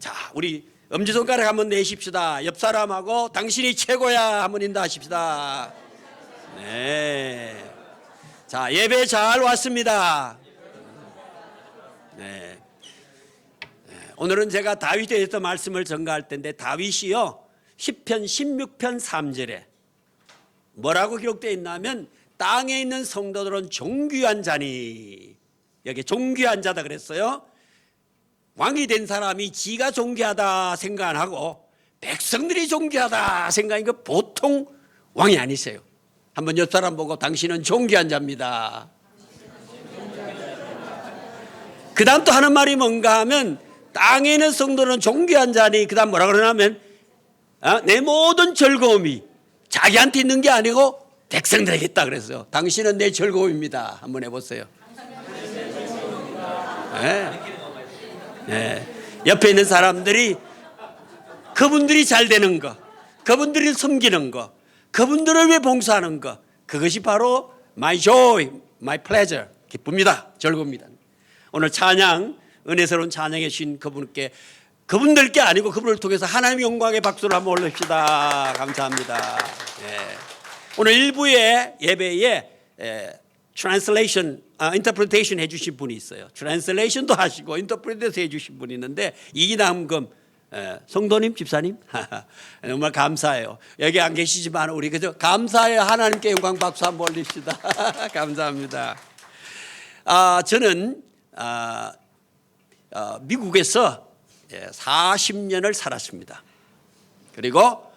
자, 우리 엄지손가락 한번 내십시다. 옆 사람하고 당신이 최고야 한번 인도하십시다. 네. 자, 예배 잘 왔습니다. 네. 오늘은 제가 다윗에 대해서 말씀을 전가할 텐데, 다윗이요 10편 16편 3절에 뭐라고 기록되어 있냐면, 땅에 있는 성도들은 존귀한 자니, 여기 존귀한 자다 그랬어요. 왕이 된 사람이 지가 존귀하다 생각 안 하고 백성들이 존귀하다 생각하니까 보통 왕이 아니세요. 한번 옆 사람 보고 당신은 존귀한 자입니다. 그 다음 또 하는 말이 뭔가 하면, 땅에 있는 성도는 존귀한 자니, 그 다음 뭐라 그러냐면 내 모든 즐거움이 자기한테 있는 게 아니고 백성들에게 있다 그랬어요. 당신은 내 즐거움입니다. 한번 해보세요. 네. 네. 옆에 있는 사람들이 그분들이 잘 되는 거, 그분들이 섬기는 거, 그분들을 위해 봉사하는 거, 그것이 바로 my joy, my pleasure, 기쁨이다, 즐거움이다. 오늘 찬양, 은혜스러운 찬양해 주신 그분들께 아니고 그분을 통해서 하나님의 영광의 박수를 한번 올립시다. 감사합니다. 네. 오늘 일부의 예배에 translation, interpretation 해주신 분이 있어요. translation도 하시고 interpretation 해주신 분이 있는데, 이기남금 성도님, 집사님 정말 감사해요. 여기 안 계시지만 우리 그저 감사해요. 하나님께 영광 박수 한번 올립시다. 감사합니다. 저는 미국에서 40년을 살았습니다. 그리고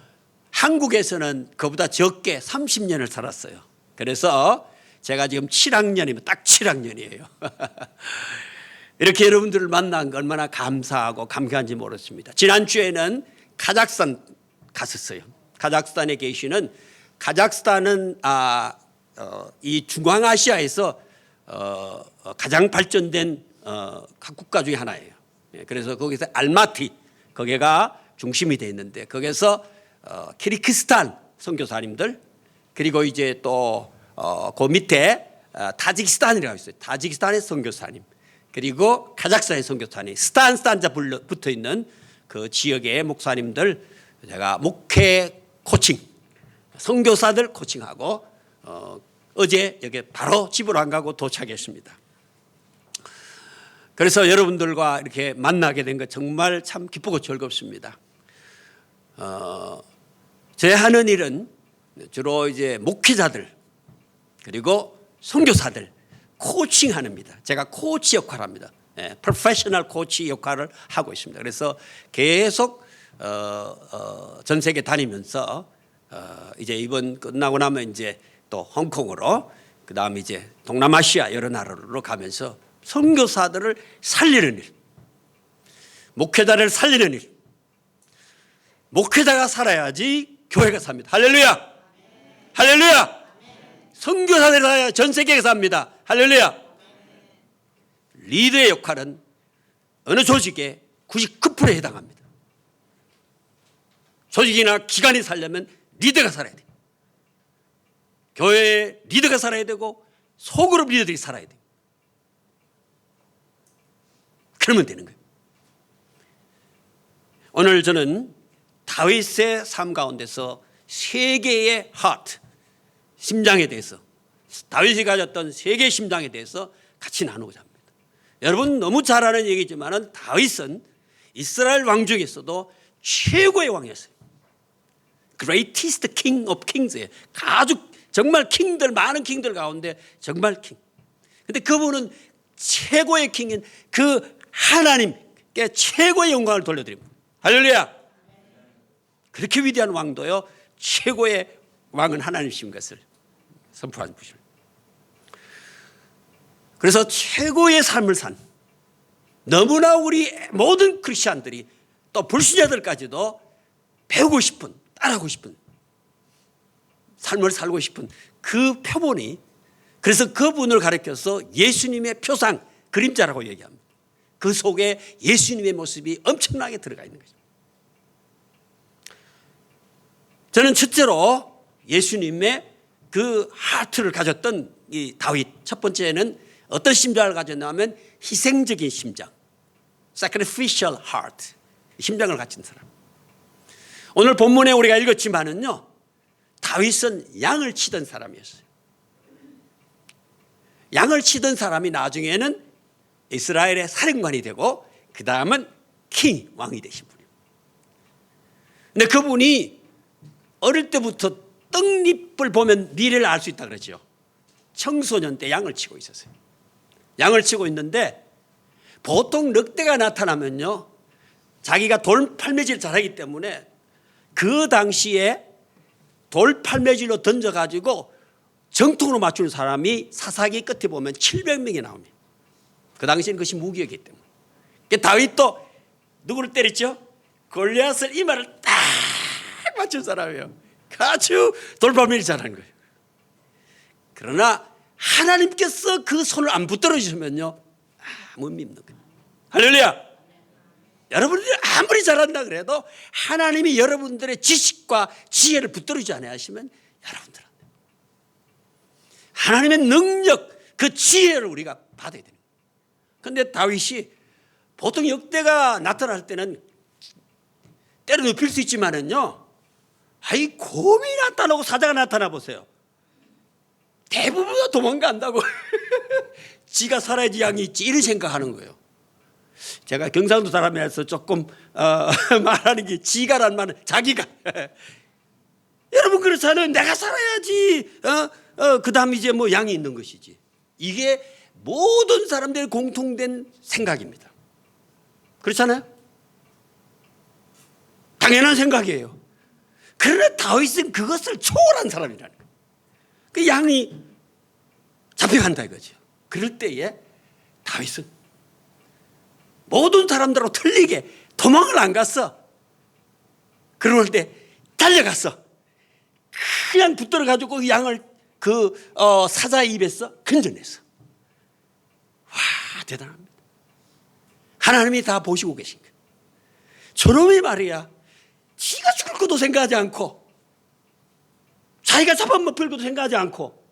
한국에서는 그보다 적게 30년을 살았어요. 그래서 제가 지금 7학년이면 딱 7학년이에요. 이렇게 여러분들을 만난 거 얼마나 감사하고 감사한지 모르겠습니다. 지난주에는 카자흐스탄 갔었어요. 카자흐스탄에 계시는, 카자흐스탄은 이 중앙아시아에서 가장 발전된 각 국가 중에 하나예요. 그래서 거기서 알마티, 거기가 중심이 되어 있는데, 거기서 키르기스탄 선교사님들, 그리고 이제 또 그 밑에 타지키스탄이라고 있어요. 타지키스탄의 선교사님, 그리고 카자흐스탄의 선교사님, 스탄자 붙어 있는 그 지역의 목사님들, 제가 목회 코칭, 선교사들 코칭하고 어제 여기 바로 집으로 안 가고 도착했습니다. 그래서 여러분들과 이렇게 만나게 된 것 정말 참 기쁘고 즐겁습니다. 제 하는 일은 주로 이제 목회자들 그리고 선교사들 코칭하는입니다. 제가 코치 역할을 합니다. 프로페셔널 코치 역할을 하고 있습니다. 그래서 계속 전 세계 다니면서 이제 이번 끝나고 나면 이제 또 홍콩으로, 그 다음에 이제 동남아시아 여러 나라로 가면서 선교사들을 살리는 일, 목회자를 살리는 일. 목회자가 살아야지 교회가 삽니다. 할렐루야, 할렐루야. 선교사들이 살아야 전 세계가 삽니다. 할렐루야. 리더의 역할은 어느 조직에 99%에 해당합니다. 조직이나 기관이 살려면 리더가 살아야 돼요. 교회에 리더가 살아야 되고 소그룹 리더들이 살아야 돼요. 그러면 되는 거예요. 오늘 저는 다윗의 삶 가운데서 세 개의 하트, 심장에 대해서, 다윗이 가졌던 세 개의 심장에 대해서 같이 나누고자 합니다. 여러분 너무 잘 아는 얘기지만 다윗은 이스라엘 왕 중에서도 최고의 왕이었어요. Greatest King of Kings예요. 아주 정말 킹들, 많은 킹들 가운데 정말 킹. 근데 그분은 최고의 킹인 그 하나님께 최고의 영광을 돌려드립니다. 할렐루야. 그렇게 위대한 왕도요, 최고의 왕은 하나님이신 것을 선포한 분이십니다. 그래서 최고의 삶을 산, 너무나 우리 모든 크리스찬들이 또 불신자들까지도 배우고 싶은, 따라하고 싶은 삶을 살고 싶은 그 표본이, 그래서 그분을 가리켜서 예수님의 표상, 그림자라고 얘기합니다. 그 속에 예수님의 모습이 엄청나게 들어가 있는 거죠. 저는 첫째로 예수님의 그 하트를 가졌던 이 다윗, 첫 번째는 어떤 심장을 가졌냐면 희생적인 심장, sacrificial heart, 심장을 가진 사람. 오늘 본문에 우리가 읽었지만은요, 다윗은 양을 치던 사람이었어요. 양을 치던 사람이 나중에는 이스라엘의 사령관이 되고 그 다음은 왕이 되신 분이에요. 근데 그분이 어릴 때부터 떡잎을 보면 미래를 알 수 있다 그러죠. 청소년 때 양을 치고 있었어요. 양을 치고 있는데 보통 늑대가 나타나면요, 자기가 돌팔매질 잘하기 때문에 그 당시에 돌팔매질로 던져가지고 정통으로 맞추는 사람이 사사기 끝에 보면 700명이 나옵니다. 그 당시에는 그것이 무기였기 때문에. 다윗도 누구를 때렸죠? 골리앗을 이마를 딱 맞춘 사람이에요. 아주 돌팔매질 잘하는 거예요. 그러나 하나님께서 그 손을 안 붙들어 주시면요, 못 믿는 거예요. 할렐루야. 여러분들이 아무리 잘한다 그래도 하나님이 여러분들의 지식과 지혜를 붙들어주지 않으시면 여러분들 안 돼요. 하나님의 능력, 그 지혜를 우리가 받아야 돼요. 그런데 다윗이 보통 역대가 나타날 때는 때려 눕힐 수 있지만은요, 아이 곰이 나타나고 사자가 나타나 보세요. 대부분 도망간다고. 지가 살아야지 양이 있지, 이런 생각하는 거예요. 제가 경상도 사람이라서 조금 말하는 게 지가란 말은 자기가. 여러분 그렇잖아요. 내가 살아야지. 그 다음 이제 뭐 양이 있는 것이지. 이게 모든 사람들의 공통된 생각입니다. 그렇잖아요. 당연한 생각이에요. 그러나 다윗은 그것을 초월한 사람이라는 거예요. 그 양이 잡혀간다 이거죠. 그럴 때에 다윗은 모든 사람들하고 틀리게 도망을 안 갔어. 그럴 때 달려갔어. 그냥 붙들어 가지고 그 양을 사자 입에서 건져냈어. 와, 대단합니다. 하나님이 다 보시고 계신 거예요. 저놈이 말이야, 지가 죽을 것도 생각하지 않고 자기가 잡아먹힐 것도 생각하지 않고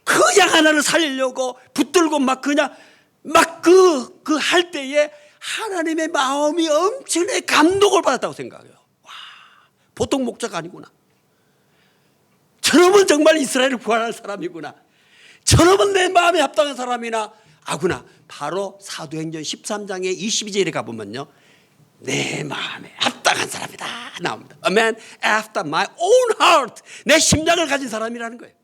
그 양 하나를 살리려고 붙들고 막 그냥 막 그 할 때에 하나님의 마음이 엄청나게 감동을 받았다고 생각해요. 와, 보통 목자가 아니구나. 저놈은 정말 이스라엘을 구원할 사람이구나. 저놈은 내 마음에 합당한 사람이나 아구나. 바로 사도행전 13장의 22절에 가보면요, 내 마음에 합당한 사람이다 나옵니다. A man after my own heart. 내 심장을 가진 사람이라는 거예요.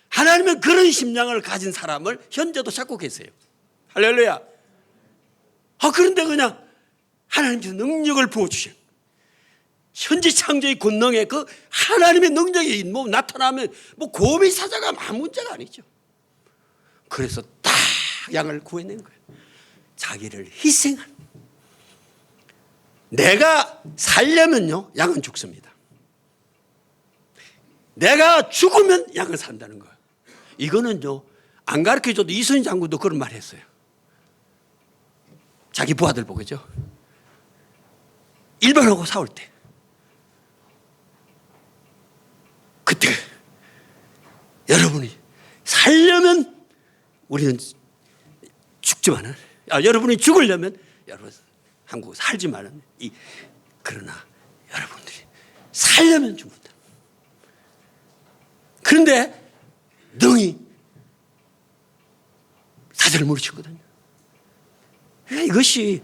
하나님은 그런 심장을 가진 사람을 현재도 찾고 계세요. 할렐루야. 그런데 그냥 하나님께서 능력을 부어주신 현재 창조의 권능에 그 하나님의 능력이 뭐 나타나면 뭐 곰이 사자가 아무 문제가 아니죠. 그래서 딱 양을 구해낸 거예요. 자기를 희생한. 내가 살려면요, 양은 죽습니다. 내가 죽으면 양은 산다는 거예요. 이거는요, 안 가르쳐줘도 이순신 장군도 그런 말 했어요. 자기 부하들 보겠죠. 일본하고 싸울 때 그때 여러분이 살려면 우리는 죽지만은, 여러분이 죽으려면 여러분 한국 살지만은, 그러나 여러분들이 살려면 죽는다. 그런데 능히 사자를 물리쳤거든요. 이것이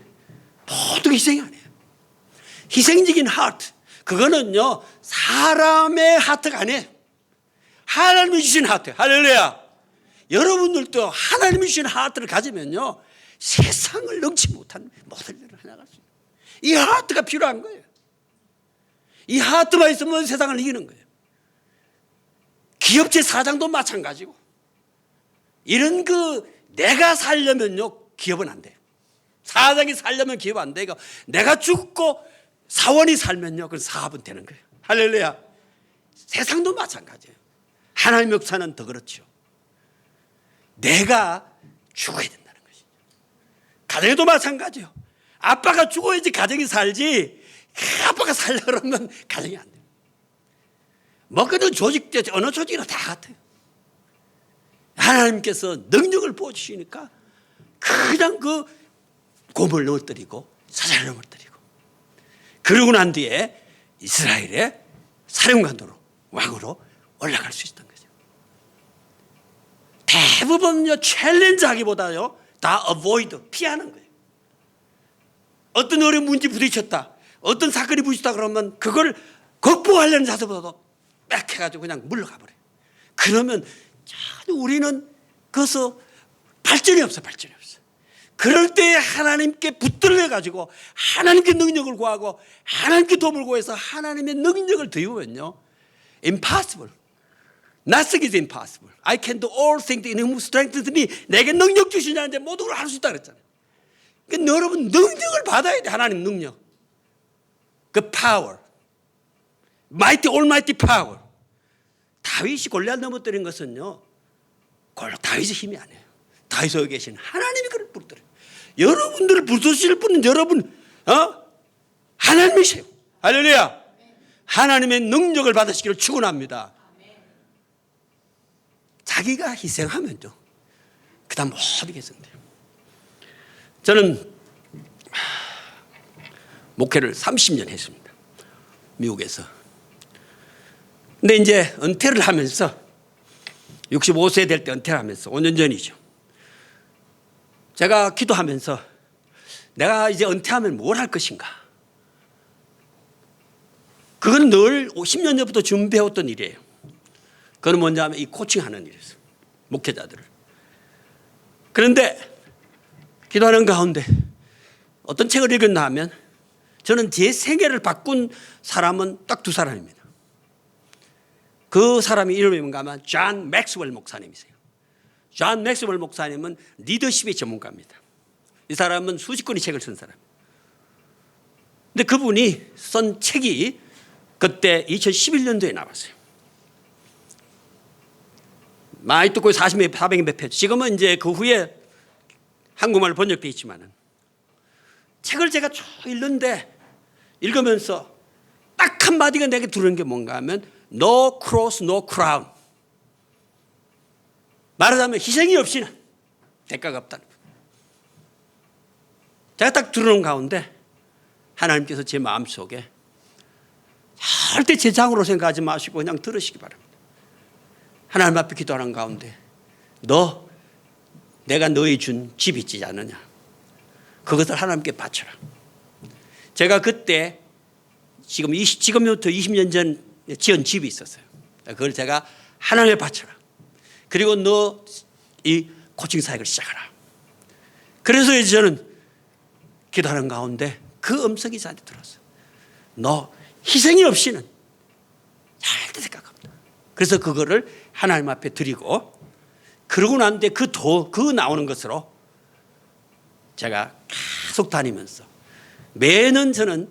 모두 희생이 아니에요. 희생적인 하트, 그거는요 사람의 하트가 아니에요. 하나님이 주신 하트. 할렐루야. 여러분들도 하나님이 주신 하트를 가지면요, 세상을 넘지 못한 모든 일을 해나갈 수 있어요. 이 하트가 필요한 거예요. 이 하트만 있으면 세상을 이기는 거예요. 기업체 사장도 마찬가지고, 이런 내가 살려면요 기업은 안 돼요. 사장이 살려면 기업 안 되고, 내가 죽고 사원이 살면요 그 사업은 되는 거예요. 할렐루야. 세상도 마찬가지예요. 하나님의 역사는 더 그렇죠. 내가 죽어야 된다는 것이죠. 가정에도 마찬가지예요. 아빠가 죽어야지 가정이 살지, 아빠가 살려 그러면 가정이 안 돼요. 먹거든 조직, 어느 조직이나 다 같아요. 하나님께서 능력을 부어주시니까 그냥 곰을 넘어뜨리고 사자를 드리고, 그러고 난 뒤에 이스라엘의 사령관으로, 왕으로 올라갈 수 있었던 거죠. 대부분요 챌린지하기보다요 다 어보이드, 피하는 거예요. 어떤 어려운 문제 부딪혔다, 어떤 사건이 부딪혔다 그러면 그걸 극복하려는 자세보다도 빽 해가지고 그냥 물러가 버려요. 그러면 우리는 거기서 발전이 없어. 그럴 때 하나님께 붙들려 가지고 하나님께 능력을 구하고 하나님께 도움을 구해서 하나님의 능력을 더우면요, impossible, nothing is impossible. I can do all things in whom strengthens me. 내게 능력 주시냐는데 모든 걸 할 수 있다 그랬잖아요. 그러니까 여러분 능력을 받아야 돼. 하나님 능력, 그 power, mighty almighty power. 다윗이 골리앗 넘어뜨린 것은요 다윗의 힘이 아니에요. 다윗에 계신 하나님이 그를 부르더래요. 여러분들을 부르실 분은 여러분 하나님이세요. 할렐루야. 하나님의 능력을 받으시기를 축원합니다. 자기가 희생하면요 그 다음 모든 게 성돼요. 저는 목회를 30년 했습니다, 미국에서. 근데 이제 은퇴를 하면서 65세 될 때 은퇴를 하면서 5년 전이죠. 제가 기도하면서 내가 이제 은퇴하면 뭘 할 것인가. 그건 늘 10년 전부터 준비해왔던 일이에요. 그건 뭔지 하면 이 코칭하는 일이었어요, 목회자들을. 그런데 기도하는 가운데 어떤 책을 읽었나 하면 저는 제 생애를 바꾼 사람은 딱 두 사람입니다. 그 사람이 이름이 뭔가 하면 존 맥스웰 목사님이세요. 존 맥스웰 목사님은 리더십의 전문가입니다. 이 사람은 수십 권의 책을 쓴 사람. 근데 그분이 쓴 책이 그때 2011년도에 나왔어요. 많이 듣고 40몇, 400몇 페이지. 지금은 이제 그 후에 한국말로 번역되어 있지만은 책을 제가 쭉 읽는데 읽으면서 딱 한마디가 내게 들은 게 뭔가 하면 No cross, no crown. 말하자면 희생이 없이는 대가가 없다는 거예요. 제가 딱 들어놓은 가운데 하나님께서 제 마음속에 절대 제 장으로 생각하지 마시고 그냥 들으시기 바랍니다. 하나님 앞에 기도하는 가운데 내가 너희 준 집 있지 않느냐, 그것을 하나님께 바쳐라. 제가 그때 지금부터 20년 전 지은 집이 있었어요. 그걸 제가 하나님께 바쳐라. 그리고 너 이 코칭 사역을 시작하라. 그래서 이제 저는 기도하는 가운데 그 음성이 저한테 들었어요. 너 희생이 없이는 절대 생각 없다. 그래서 그거를 하나님 앞에 드리고, 그러고 난 뒤에 그 나오는 것으로 제가 계속 다니면서 매년 저는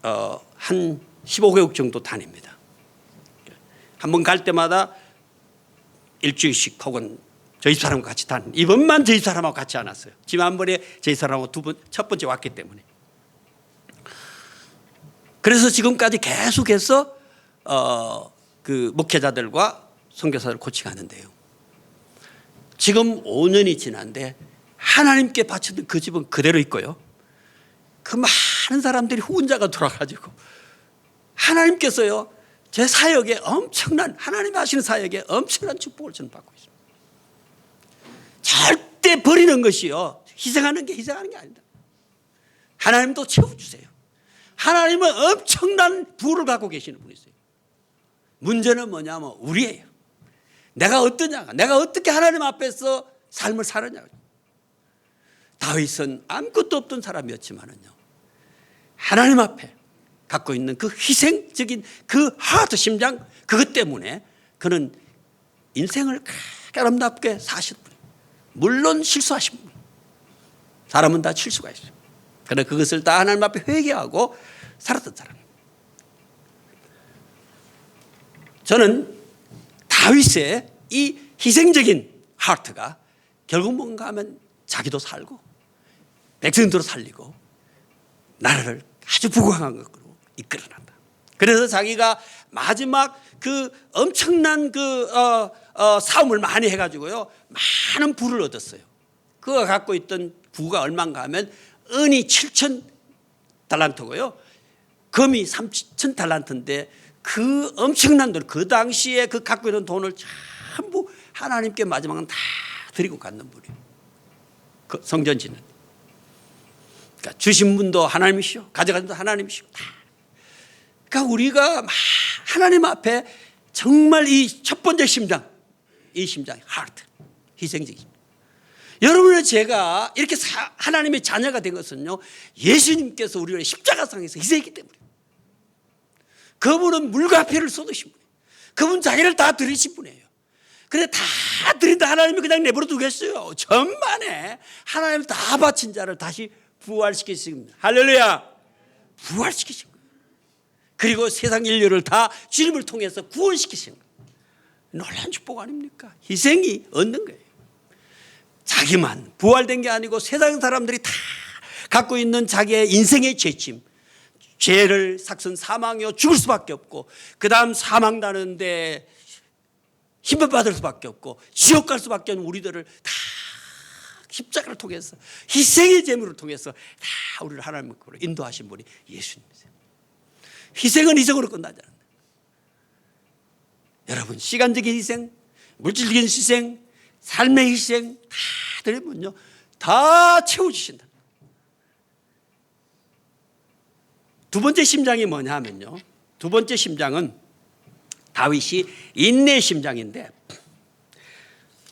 한 15개국 정도 다닙니다. 한번 갈 때마다 일주일씩 혹은 저희 사람과 같이 다니는, 이번만 저희 사람하고 같이 안 왔어요. 지난번에 저희 사람하고 첫 번째 왔기 때문에. 그래서 지금까지 계속해서 그 목회자들과 선교사들 코칭하는데요. 지금 5년이 지났는데 하나님께 바쳤던 그 집은 그대로 있고요. 그 많은 사람들이 후원자가 돌아가지고 하나님께서요 제 사역에 하나님 하시는 사역에 엄청난 축복을 저는 받고 있습니다. 절대 버리는 것이요, 희생하는 게 아닙니다. 하나님도 채워주세요. 하나님은 엄청난 부를 갖고 계시는 분이세요. 문제는 뭐냐면 우리예요. 내가 어떠냐, 내가 어떻게 하나님 앞에서 삶을 살았냐. 다윗은 아무것도 없던 사람이었지만은요, 하나님 앞에 갖고 있는 그 희생적인 그 하트 심장, 그것 때문에 그는 인생을 아름답게 사신 분이에요. 물론 실수하신 분이에요. 사람은 다 실수가 있어요. 그러나 그것을 다 하나님 앞에 회개하고 살았던 사람입니다. 저는 다윗의 이 희생적인 하트가 결국 뭔가 하면 자기도 살고 백성들도 살리고 나라를 아주 부강한 것으로 이끌어낸다. 그래서 자기가 마지막 그 엄청난 싸움을 많이 해가지고요 많은 부를 얻었어요. 그가 갖고 있던 부가 얼마인가 하면 은이 7천 달란트고요. 금이 3천 달란트인데 그 엄청난 돈, 그 당시에 그 갖고 있는 돈을 전부 하나님께 마지막은 다 드리고 갔는 분이에요. 그 성전 짓는. 그러니까 주신 분도 하나님이시오, 가져간 분도 하나님이시오. 다. 그러니까 우리가 하나님 앞에 정말 이 첫 번째 심장, 이 심장, 하트, 희생적인 심장. 여러분의 제가 이렇게 하나님의 자녀가 된 것은요, 예수님께서 우리를 십자가상에서 희생했기 때문에. 그분은 물과 피를 쏟으신 분이에요. 그분 자기를 다 드리신 분이에요. 근데 다 드린다 하나님이 그냥 내버려 두겠어요. 전만에 하나님 다 바친 자를 다시 부활시키신 겁니다. 할렐루야. 부활시키신 거예요. 그리고 세상 인류를 다 주님을 통해서 구원시키신 거예요. 놀라운 축복 아닙니까? 희생이 얻는 거예요. 자기만 부활된 게 아니고 세상 사람들이 다 갖고 있는 자기의 인생의 죄짐, 죄를 삭선 사망이요, 죽을 수밖에 없고, 그 다음 사망 나는데 힘을 받을 수밖에 없고 지옥 갈 수밖에 없는 우리들을 다 십자가를 통해서, 희생의 제물을 통해서 다 우리를 하나님으로 인도하신 분이 예수님이세요. 희생은 희생으로 끝나지 않는다. 여러분, 시간적인 희생, 물질적인 희생, 삶의 희생 다 드리면요, 다 채워주신다. 두 번째 심장이 뭐냐 하면요, 두 번째 심장은 다윗이 인내의 심장인데,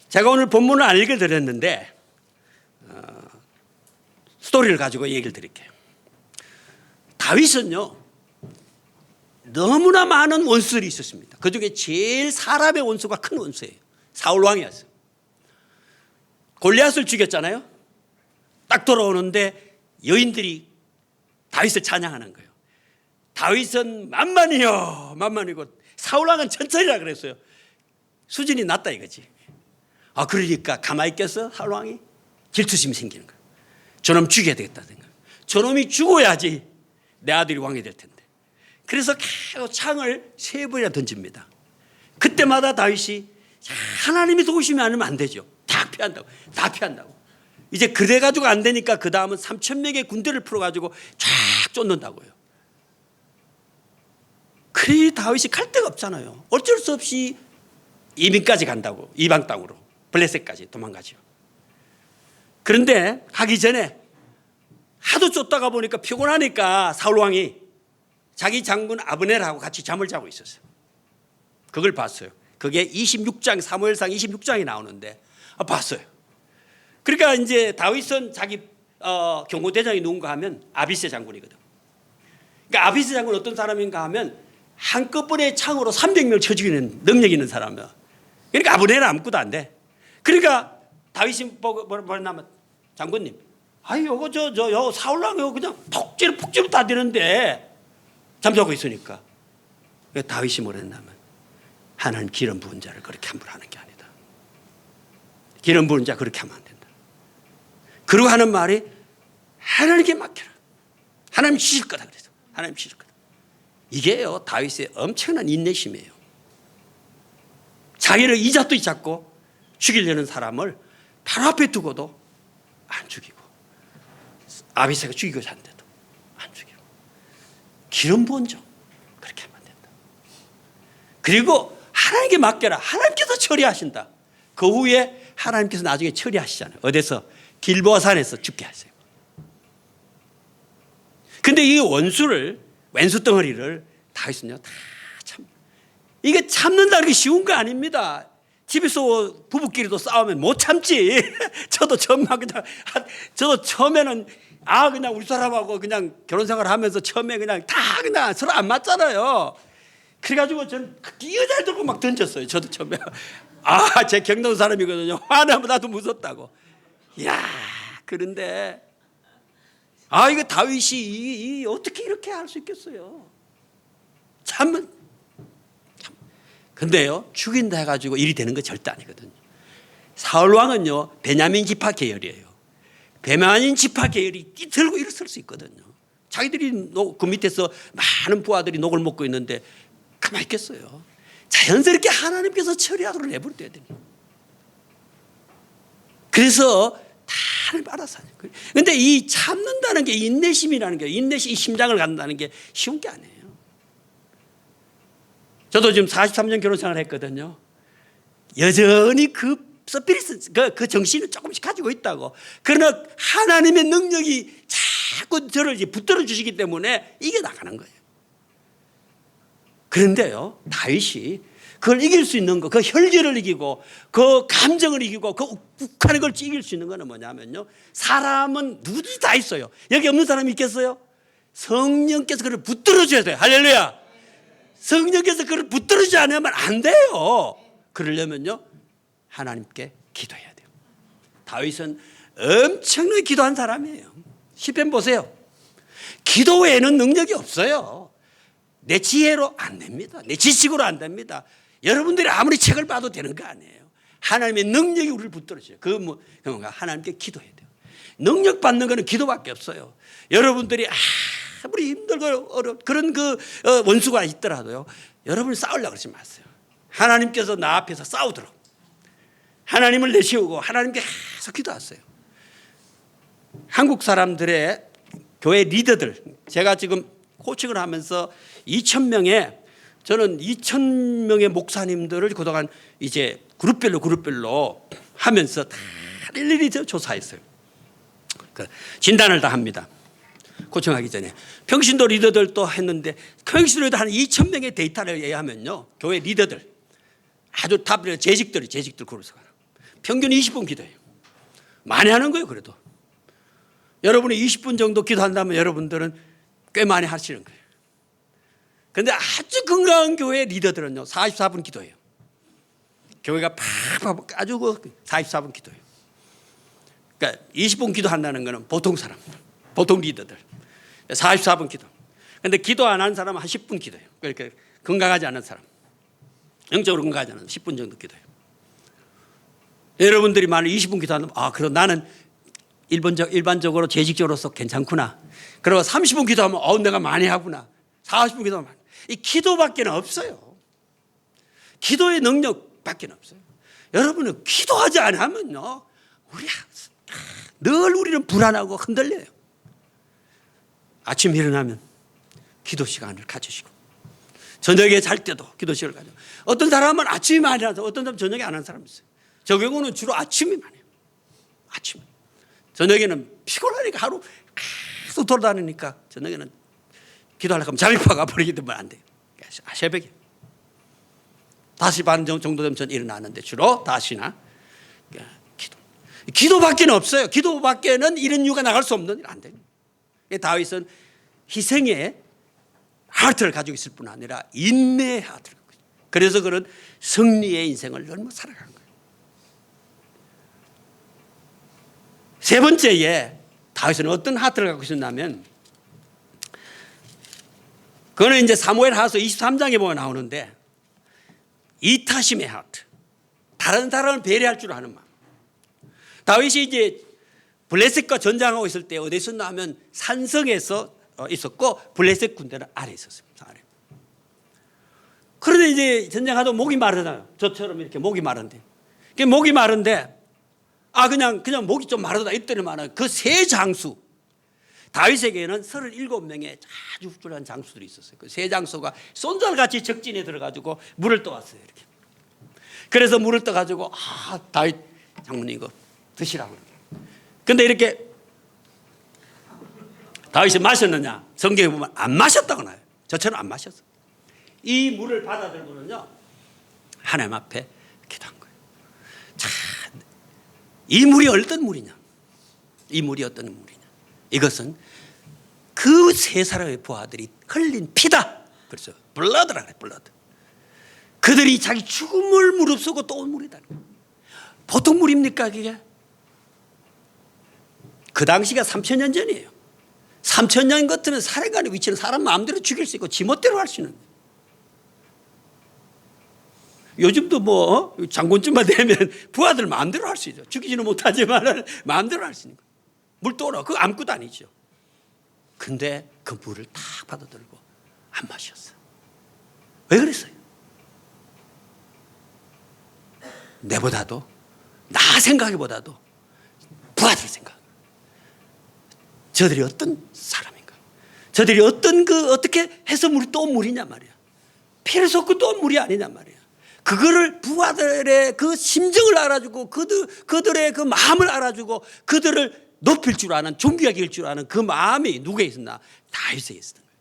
제가 오늘 본문을 안 읽어드렸는데 스토리를 가지고 얘기를 드릴게요. 다윗은요, 너무나 많은 원수들이 있었습니다. 그중에 제일 사람의 원수가 큰 원수예요. 사울왕이었어요. 골리앗을 죽였잖아요. 딱 돌아오는데 여인들이 다윗을 찬양하는 거예요. 다윗은 만만이요, 만만이고 사울왕은 천천히라 그랬어요. 수준이 낮다 이거지. 그러니까 가만히 있겠어? 사울왕이 질투심이 생기는 거예요. 저놈 죽여야 되겠다 생각. 저놈이 죽어야지 내 아들이 왕이 될 텐데. 그래서 계속 창을 3번이나 던집니다. 그때마다 다윗이 하나님이 도우시면 않으면 안 되죠. 다 피한다고, 다 피한다고. 이제 그래가지고 안 되니까 그 다음은 3,000명의 군대를 풀어가지고 쫙 쫓는다고요. 그래 다윗이 갈 데가 없잖아요. 어쩔 수 없이 이민까지 간다고, 이방 땅으로 블레셋까지 도망가죠. 그런데 가기 전에 하도 쫓다가 보니까 피곤하니까 사울왕이 자기 장군 아브넬하고 같이 잠을 자고 있었어요. 그걸 봤어요. 그게 26장, 사무엘상 26장이 나오는데 봤어요. 그러니까 이제 다윗은 자기 경호대장이 누군가 하면 아비새 장군이거든. 그러니까 아비새 장군은 어떤 사람인가 하면 한꺼번에 창으로 300명 쳐 죽이는 능력 있는 사람이야. 그러니까 아브넬은 아무것도 안 돼. 그러니까 다윗이 뭐냐면 장군님, 요거 요 사울왕 요거 그냥 폭지로 다 되는데 잠자고 있으니까. 다윗이 뭐랬냐면, 하나님 기름 부은 자를 그렇게 함부로 하는 게 아니다. 기름 부은 자 그렇게 하면 안 된다. 그리고 하는 말이 하나님께 맡겨라. 하나님 치실 거다 그래서. 하나님 치실 거다. 이게요, 다윗의 엄청난 인내심이에요. 자기를 이잡도 잡고 죽이려는 사람을 바로 앞에 두고도 안 죽이고, 아비새가 죽이고자 하는데도 안 죽이고, 기름 부은 자 그렇게 하면 안 된다. 그리고 하나님께 맡겨라. 하나님께서 처리하신다. 그 후에 하나님께서 나중에 처리하시잖아요. 어디서? 길보아 산에서 죽게 하세요. 근데 이 왼수 덩어리를 다윗은요, 다 참, 이게 참는다는 게 쉬운 거 아닙니다. 집에서 부부끼리도 싸우면 못 참지. 저도 처음에는 그냥 우리 사람하고 그냥 결혼 생활 하면서 처음에 그냥 다 그냥 서로 안 맞잖아요. 그래가지고 저는 끼어잘 들고 막 던졌어요. 저도 처음에. 제 경동 사람이거든요. 화나면 나도 무섭다고. 그런데 이거 다윗이 어떻게 이렇게 할 수 있겠어요? 참. 근데요, 죽인다 해가지고 일이 되는 거 절대 아니거든요. 사울왕은요, 베냐민 지파 계열이에요. 베냐민 지파 계열이 들고 일어설 수 있거든요. 자기들이 그 밑에서 많은 부하들이 녹을 먹고 있는데 가만히 있겠어요? 자연스럽게 하나님께서 처리하도록 내버려둬야 돼요. 그래서 다 하나님 알아서 하는 거예요. 근데 이 참는다는 게 인내심이라는 게, 인내심, 이 심장을 갖는다는 게 쉬운 게 아니에요. 저도 지금 43년 결혼 생활을 했거든요. 여전히 그 스피릿, 그 정신을 조금씩 가지고 있다고. 그러나 하나님의 능력이 자꾸 저를 붙들어 주시기 때문에 이겨나가는 거예요. 그런데요, 다윗이 그걸 이길 수 있는 거, 그 혈기를 이기고 그 감정을 이기고 그 욱하는 걸 이길 수 있는 거는 뭐냐면요, 사람은 누구든지 다 있어요. 여기 없는 사람이 있겠어요? 성령께서 그를 붙들어 줘야 돼요. 할렐루야. 성령께서 그를 붙들어 주지 않으면 안 돼요. 그러려면요, 하나님께 기도해야 돼요. 다윗은 엄청나게 기도한 사람이에요. 시편 보세요. 기도 외에는 능력이 없어요. 내 지혜로 안 됩니다. 내 지식으로 안 됩니다. 여러분들이 아무리 책을 봐도 되는 거 아니에요. 하나님의 능력이 우리를 붙들어줘요. 뭔가 하나님께 기도해야 돼요. 능력 받는 거는 기도밖에 없어요. 여러분들이 아무리 힘들고 그런 원수가 있더라도요, 여러분이 싸우려고 그러지 마세요. 하나님께서 나 앞에서 싸우도록 하나님을 내세우고 하나님께 계속 기도하세요. 한국 사람들의 교회 리더들, 제가 지금 코칭을 하면서 2,000명의, 저는 2,000명의 목사님들을 그동안 이제 그룹별로 하면서 다 일일이 조사했어요. 진단을 다 합니다. 코칭하기 전에. 평신도 리더들도 했는데, 평신도 리더 한 2,000명의 데이터를 얘기하면요, 교회 리더들, 아주 탑 재직들 그룹에서 평균 20분 기도해요. 많이 하는 거예요. 그래도 여러분이 20분 정도 기도한다면 여러분들은 꽤 많이 하시는 거예요. 그런데 아주 건강한 교회 리더들은요, 44분 기도해요. 교회가 팍팍 아주 44분 기도해요. 그러니까 20분 기도한다는 것은 보통 사람, 보통 리더들 44분 기도. 그런데 기도 안 하는 사람은 한 10분 기도해요. 그러니까 건강하지 않은 사람, 영적으로 건강하지 않은 10분 정도 기도해요. 여러분들이 만약 20분 기도하면, 그럼 나는 일반적으로 재직적으로서 괜찮구나. 그리고 30분 기도하면 내가 많이 하구나. 40분 기도하면 많이. 이 기도밖에 없어요. 기도의 능력밖에 없어요. 여러분은 기도하지 않으면요, 늘 우리는 불안하고 흔들려요. 아침 일어나면 기도 시간을 가지시고, 저녁에 잘 때도 기도 시간을 가지고. 어떤 사람은 아침이 많이 나서 어떤 사람은 저녁에 안 하는 사람이 있어요. 저 경우는 주로 아침이 많아요. 아침. 저녁에는 피곤하니까 하루 계속 돌아다니니까 저녁에는 기도하려고 하면 잠이 버리기 때문에 안 돼요. 새벽에 5시 반 정도 되면 전 일어나는데 주로 5시나 기도밖에 없어요. 기도밖에는 이런 이유가 나갈 수 없는 일 안 돼요. 다윗은 희생의 하트를 가지고 있을 뿐 아니라 인내의 하트를 가지고 있어요. 그래서 그런 승리의 인생을 너무 살아간 거예요. 세 번째에 다윗은 어떤 하트를 갖고 있었냐면, 그거는 이제 사무엘하서 23장에 보면 나오는데, 이타심의 하트, 다른 사람을 배려할 줄 아는 마음. 다윗이 이제 블레셋과 전쟁하고 있을 때 어디에 있었나 하면 산성에서 있었고, 블레셋 군대는 아래에 있었습니다. 아래. 그런데 이제 전쟁하다 목이 마르잖아요. 저처럼 이렇게 목이 마른데, 목이 마른데 그냥 목이 좀 마르다 이때는 그 세 장수, 다윗에게는 37명의 아주 훌륭한 장수들이 있었어요. 그 세 장수가 손살같이 적진에 들어가지고 물을 떠왔어요. 이렇게. 그래서 물을 떠가지고 다윗 장군님 이거 드시라고. 근데 이렇게 다윗이 마셨느냐? 성경에 보면 안 마셨다고 나요. 저처럼 안 마셨어. 이 물을 받아들고는요, 하나님 앞에 기도한 거예요. 자, 이 물이 어떤 물이냐? 이 물이 어떤 물이냐? 이것은 그 세 사람의 부하들이 흘린 피다. 그래서 블러드라 그래, 블러드. 그들이 자기 죽음을 무릅쓰고 또 온 물이다. 보통 물입니까 그게? 그 당시가 3,000년 전이에요. 3,000년 같은 사령관의 위치는 사람 마음대로 죽일 수 있고 지멋대로 할 수 있는. 요즘도 장군쯤만 되면 부하들 마음대로 할 수 있죠. 죽이지는 못하지만 마음대로 할 수 있는 거예요. 물 떠오르, 그거 아무것도 아니죠. 근데 그 물을 탁 받아들고 안 마셨어요. 왜 그랬어요? 내보다도, 나 생각보다도 부하들 생각. 저들이 어떤 사람인가? 저들이 어떻게 해서 물이 또 물이냐 말이야. 피를 쏟고 또 물이 아니냐 말이야. 그거를 부하들의 그 심정을 알아주고 그들의 그 마음을 알아주고 그들을 높일 줄 아는, 존귀하게 일 줄 아는 그 마음이 누구에 있었나? 다윗에 있었던 거예요.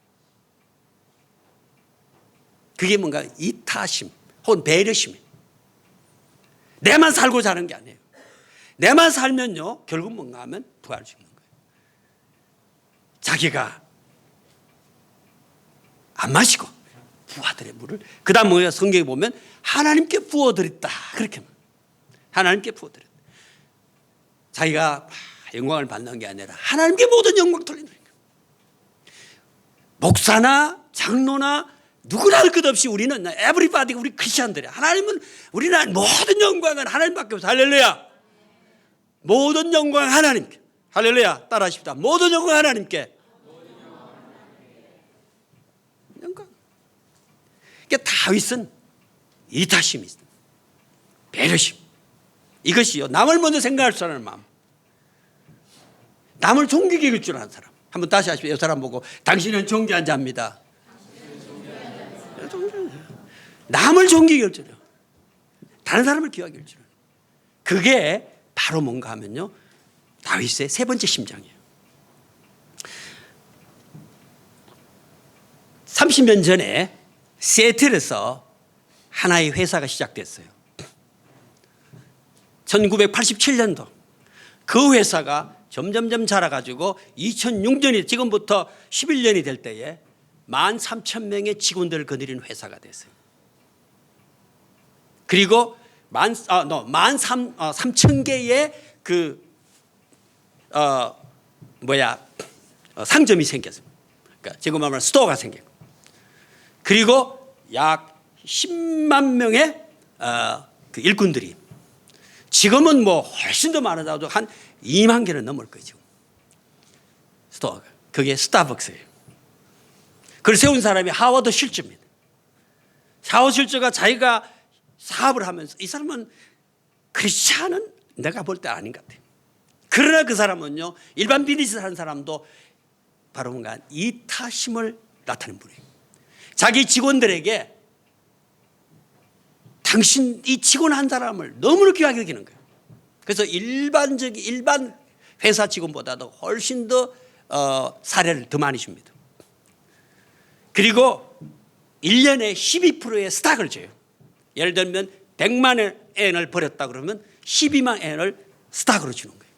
그게 뭔가 이타심 혹은 배려심이에요. 내만 살고 자는 게 아니에요. 내만 살면요 결국 뭔가 하면 부활을 죽는 거예요. 자기가 안 마시고 부하들의 물을, 그 다음 뭐야? 성경에 보면 하나님께 부어드렸다 그렇게 말해요. 하나님께 부어드렸다. 자기가 영광을 받는 게 아니라 하나님께 모든 영광을 돌리는 거예요. 목사나 장로나 누구나 할 것 없이 우리는 에브리바디, 우리 크리스천들이, 하나님은 우리는 모든 영광은 하나님밖에 없어. 할렐루야. 모든 영광 하나님께. 할렐루야. 따라하십시다. 모든 영광 하나님께. 영광. 그러니까 다윗은 이타심이 있습니다. 배려심. 이것이요 남을 먼저 생각할 줄 아는 마음, 남을 존귀하게 여길 줄 아는 사람. 한번 다시 하십시오. 이 사람 보고 당신은 존귀한 자입니다. 남을 존귀하게 여길 줄 알아요. 다른 사람을 귀하게 여길 줄 알아요. 그게 바로 뭔가 하면요 다윗의 세 번째 심장이에요. 30년 전에 시애틀에서 하나의 회사가 시작됐어요. 1987년도 그 회사가 점점점 자라가지고 2006년이 지금부터 11년이 될 때에 13,000명의 직원들을 거느리는 회사가 됐어요. 그리고 13,000개의 상점이 생겼어요. 그러니까 지금 말하면 스토어가 생겼고, 그리고 약 10만 명의 그 일꾼들이, 지금은 뭐 훨씬 더 많아져도 한 2만 개는 넘을 거죠. 스토어가. 그게 스타벅스예요. 그걸 세운 사람이 하워드 슐츠입니다. 하워드 슐츠가 자기가 사업을 하면서, 이 사람은 크리스찬은 내가 볼 때 아닌 것 같아요. 그러나 그 사람은요 일반 비즈니스 하는 사람도 바로 뭔가 이타심을 나타내는 분이에요. 자기 직원들에게 당신 이 직원 한 사람을 너무나 귀하게 여기는 거예요. 그래서 일반 회사 직원보다도 훨씬 더 사례를 더 많이 줍니다. 그리고 1년에 12%의 스탁을 줘요. 예를 들면 100만 엔을 벌였다 그러면 12만 엔을 스탁으로 주는 거예요.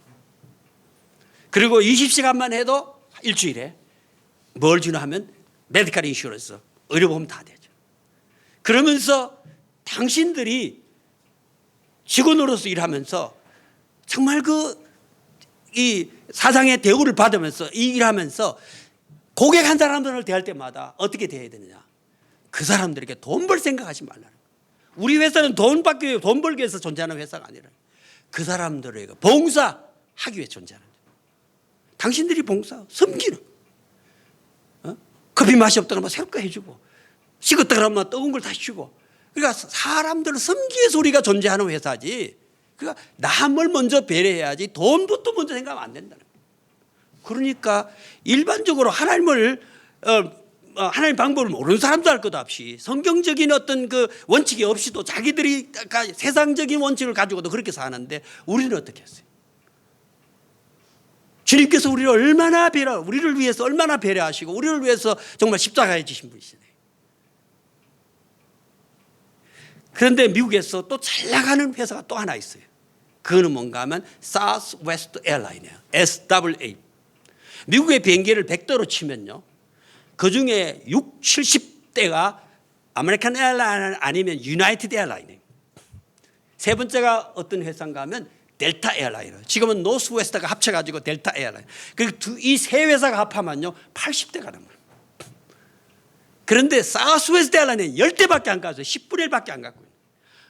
그리고 20시간만 해도 일주일에 뭘 주나 하면 메디컬 인슈런스, 의료보험 다 되죠. 그러면서 당신들이 직원으로서 일하면서 정말 이 사장의 대우를 받으면서 일하면서 고객 한 사람들을 대할 때마다 어떻게 대해야 되느냐? 그 사람들에게 돈 벌 생각하지 말라는 거예요. 우리 회사는 돈 벌기 위해서 존재하는 회사가 아니라 그 사람들에게 봉사하기 위해 존재하는 거예요. 당신들이 섬기는 커피 맛이 없다 그러면 새롭게 해주고, 식었다 그러면 뜨거운 걸 다시 주고, 그러니까 사람들을 섬기기 위해서 우리가 존재하는 회사지, 그러니까 남을 먼저 배려해야지 돈부터 먼저 생각하면 안 된다는 거예요. 그러니까 일반적으로 하나님 방법을 모르는 사람도 할 것 없이, 성경적인 어떤 그 원칙이 없이도 자기들이 세상적인 원칙을 가지고도 그렇게 사는데, 우리는 어떻게 했어요? 주님께서 우리를 위해서 얼마나 배려하시고 우리를 위해서 정말 십자가에 지신 분이시네. 그런데 미국에서 또 잘 나가는 회사가 또 하나 있어요. 그거는 뭔가 하면 Southwest Airline이에요. SAA. 미국의 비행기를 100대로 치면요, 그중에 70대가 아메리칸 에어라인 아니면 유나이티드 에어라인이에요. 세 번째가 어떤 회사인가 하면 델타 에어라인. 지금은 노스웨스트가 합쳐가지고 델타 에어라인. 이 세 회사가 합하면요 80대가 넘어요. 그런데 사우스웨스트 에어라인은 10대밖에 안 가서 10분의 1밖에 안 갖고 있는.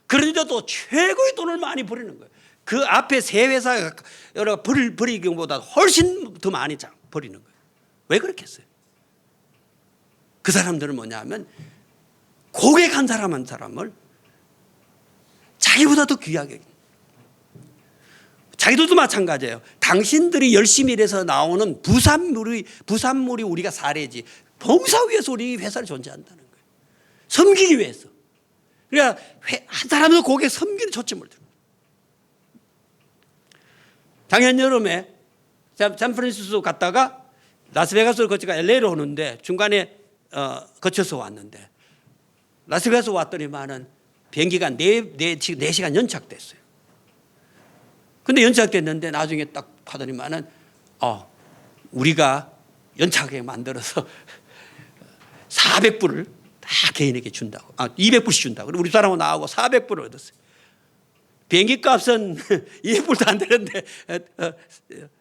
그런데도 최고의 돈을 많이 버리는 거예요. 그 앞에 세 회사가 여러 버리는 경우보다 훨씬 더 많이 버리는 거예요. 왜 그렇게 했어요? 그 사람들은 뭐냐 하면 고객 한 사람을 자기보다 더 귀하게, 자기들도 마찬가지예요. 당신들이 열심히 일해서 나오는 부산물이 우리가 사례지. 봉사 위해서 우리 회사를 존재한다는 거예요. 섬기기 위해서. 그러니까 한 사람도 거기에 섬기는 초점을 들어요. 작년 여름에 샌프란시스코 갔다가 라스베가스를 거쳐가 LA로 오는데 중간에 거쳐서 왔는데 라스베가스 왔더니만은 비행기가 4시간 연착됐어요. 근데 연착됐는데 나중에 딱 하더니만은 우리가 연착하게 만들어서 400불을 다 개인에게 준다고. 200불씩 준다고. 우리 사람하고 나하고 400불을 얻었어요. 비행기 값은 200불도 안 되는데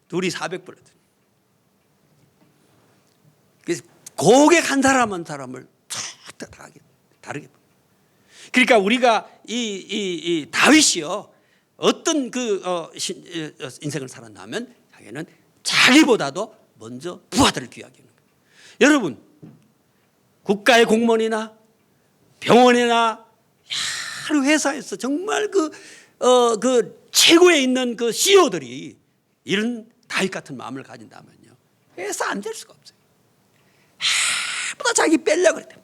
둘이 400불 얻었어요. 그래서 고객 한 사람 한 사람을 다르게. 그러니까 우리가 이 다윗이요 어떤 인생을 살았냐면 자기는 자기보다도 먼저 부하들을 귀하게 하는 거예요. 여러분 국가의 공무원이나 병원이나 여러 회사에서 정말 그 최고에 있는 그 CEO들이 이런 다윗 같은 마음을 가진다면요 회사 안 될 수가 없어요. 보다 자기 빼려고 그랬대.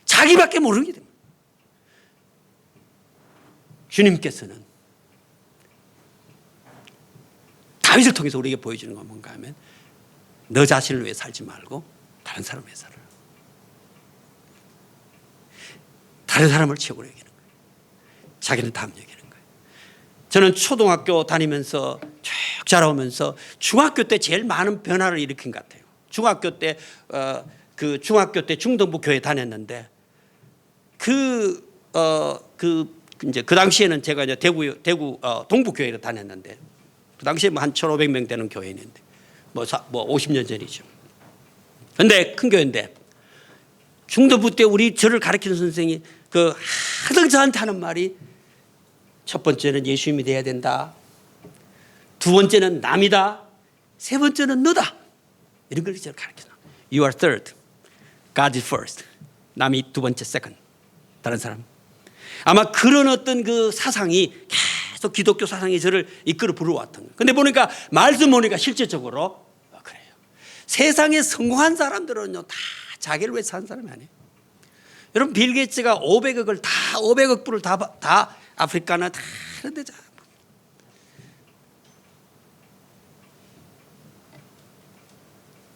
자기밖에 모르게 됩니다. 주님께서는 다윗을 통해서 우리에게 보여주는 건 뭔가 하면 너 자신을 위해 살지 말고 다른 사람을 위해 살아라. 다른 사람을 최고로 여기는 거예요. 자기는 다음 여기는 거예요. 저는 초등학교 다니면서 쭉 자라오면서 중학교 때 제일 많은 변화를 일으킨 것 같아요. 중학교 때 중동부 교회 다녔는데 그 당시에는 제가 이제 대구 동부 교회를 다녔는데 그 당시에 한 1,500명 되는 교회였는데 뭐 50년 전이죠. 그런데 큰 교회인데 중동부 때 저를 가르치는 선생이 하등 저한테 하는 말이 첫 번째는 예수님이 돼야 된다. 두 번째는 남이다. 세 번째는 너다. 이런 걸 저를 가르치나. You are third. God is first. 남이 두 번째, second. 다른 사람. 아마 그런 어떤 그 사상이 계속 기독교 사상이 저를 이끌어 불러왔던 거예요. 근데 보니까 말씀 보니까 실제적으로 그래요. 세상에 성공한 사람들은요 다 자기를 위해 사는 사람이 아니에요. 여러분 빌 게이츠가 500억 불을 다 아프리카나 다 하는데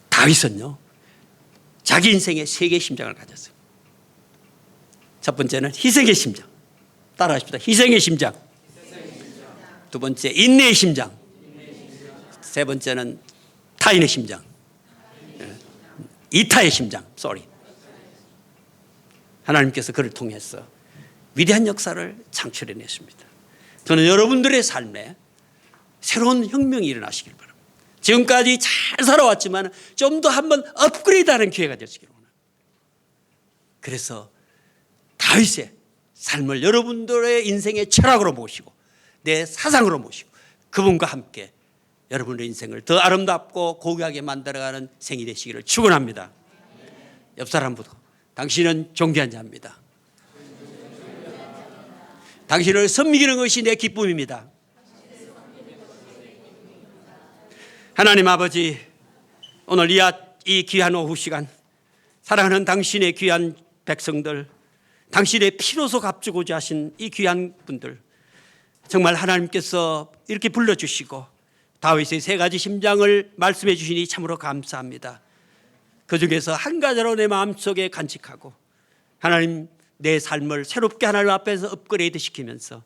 다윗은요 자기 인생의 세 개의 심장을 가졌어요. 첫 번째는 희생의 심장. 따라하십시다. 희생의 심장. 두 번째 인내의 심장. 세 번째는 타인의 심장. 이타의 심장. Sorry. 하나님께서 그를 통해서 위대한 역사를 창출해냈습니다. 저는 여러분들의 삶에 새로운 혁명이 일어나시길 바랍니다. 지금까지 잘 살아왔지만 좀 더 한번 업그레이드하는 기회가 되시길 원합니다. 그래서 다윗의 삶을 여러분들의 인생의 철학으로 모시고 내 사상으로 모시고 그분과 함께 여러분의 인생을 더 아름답고 고귀하게 만들어가는 생이 되시기를 축원합니다. 옆 사람부터 당신은 존귀한 자입니다. 당신을 섬기는 것이 내 기쁨입니다. 하나님 아버지, 오늘 이 귀한 오후 시간 사랑하는 당신의 귀한 백성들, 당신의 피로소 값주고자 하신 이 귀한 분들, 정말 하나님께서 이렇게 불러주시고 다윗의 세 가지 심장을 말씀해 주시니 참으로 감사합니다. 그 중에서 한 가지로 내 마음속에 간직하고 하나님 내 삶을 새롭게 하나님 앞에서 업그레이드 시키면서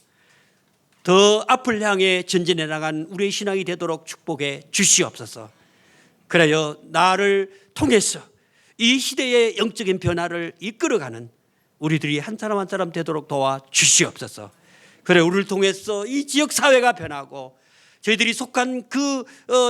더 앞을 향해 전진해 나간 우리의 신앙이 되도록 축복해 주시옵소서. 그래요 나를 통해서 이 시대의 영적인 변화를 이끌어가는 우리들이 한 사람 한 사람 되도록 도와 주시옵소서. 그래 우리를 통해서 이 지역 사회가 변하고 저희들이 속한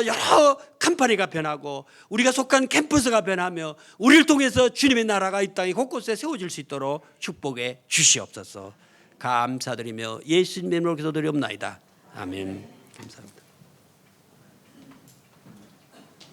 여러 컴퍼니가 변하고 우리가 속한 캠퍼스가 변하며 우리를 통해서 주님의 나라가 이 땅에 곳곳에 세워질 수 있도록 축복해 주시옵소서. 감사드리며 예수님의 이름으로 기도드리옵나이다. 아멘. 감사합니다.